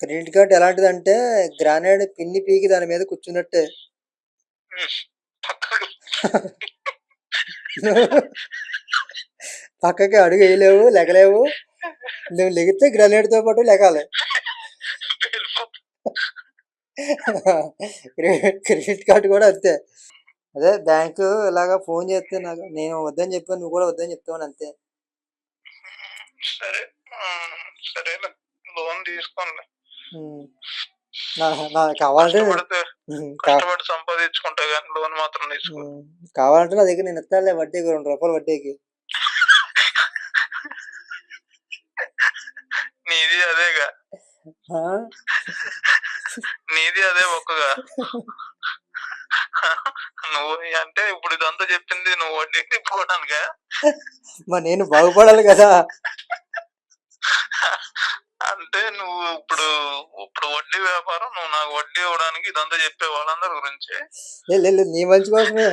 Credit card ఎలాంటిదంటే గ్రానైడ్ పిన్ని పీకి దాని మీద కూర్చున్నట్టే. హ్మ్. పక్కకు నువ్వు పక్కకి అడుగేయలేవు, లెగలేవు. నువ్వు లెగితే గ్రానైడ్‌తో పాటు లెగాలి. వెళ్ళిపోతుంది. క్రెడిట్ కార్డ్ కూడా అంతే. అదే బ్యాంకు ఇలాగా ఫోన్ చేస్తే నేను వద్దని చెప్పాను, నువ్వు కూడా వద్దని చెప్తావని అంతే. సరే. సరేలే. లోన్ తీసుకోనులే. కావాలంటే కష్టపడితే కష్టపడి సంపాదించుకుంటా గానీ లోన్ మాత్రం తీసుకో. కావాలంటే నా దగ్గర నేను ఇస్తానులే వడ్డీకి ₹2 వడ్డీకి. నీది అదేగా. నీది అదే ఒక్కగా. నువ్వు అంటే ఇప్పుడు ఇదంతా చెప్పింది నువ్వు వడ్డీ తిప్పుకోవడానికా? మరి నేను బాగుపడాలి కదా. అంటే నువ్వు ఇప్పుడు వడ్డీ వ్యాపారం, నువ్వు నాకు వడ్డీ ఇవ్వడానికి ఇదంతా చెప్పే వాళ్ళందరి గురించి. లేదు నీ మంచి కోసమే.